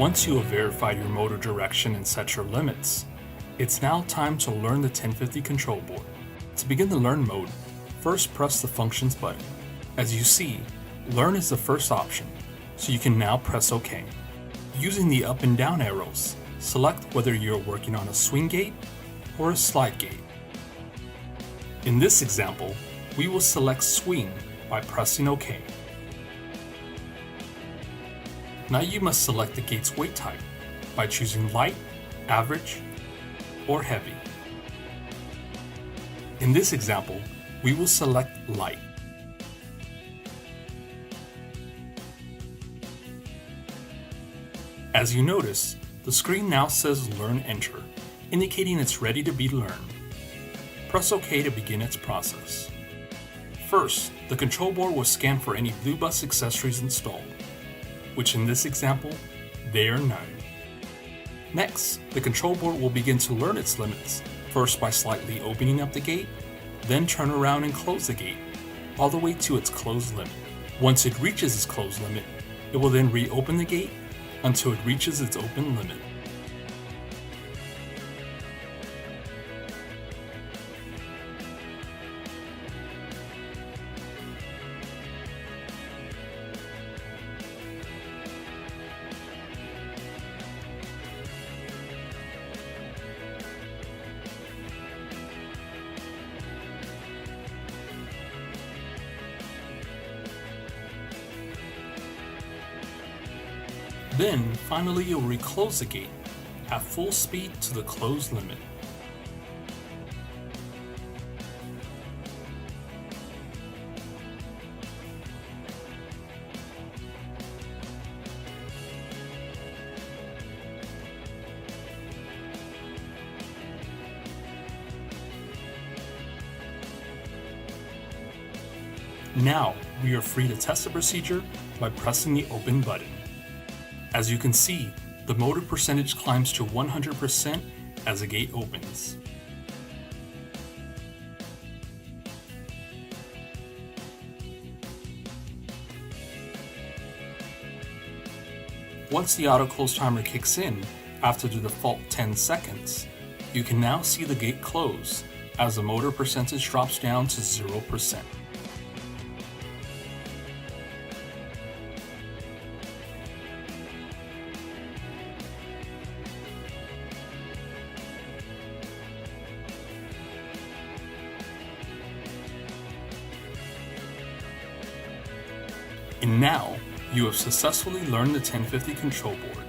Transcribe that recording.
Once you have verified your motor direction and set your limits, it's now time to learn the 1050 control board. To begin the Learn mode, first press the Functions button. As you see, Learn is the first option, so you can now press OK. Using the up and down arrows, select whether you're working on a swing gate or a slide gate. In this example, we will select Swing by pressing OK. Now you must select the gate's weight type by choosing Light, Average, or Heavy. In this example, we will select Light. As you notice, the screen now says Learn Enter, indicating it's ready to be learned. Press OK to begin its process. First, the control board will scan for any Blue Bus accessories installed, which in this example, there are none. Next, the control board will begin to learn its limits, first by slightly opening up the gate, then turn around and close the gate, all the way to its closed limit. Once it reaches its closed limit, it will then reopen the gate until it reaches its open limit. Then, finally, you'll reclose the gate at full speed to the closed limit. Now, we are free to test the procedure by pressing the Open button. As you can see, the motor percentage climbs to 100% as the gate opens. Once the auto close timer kicks in after the default 10 seconds, you can now see the gate close as the motor percentage drops down to 0%. And now, you have successfully learned the 1050 control board.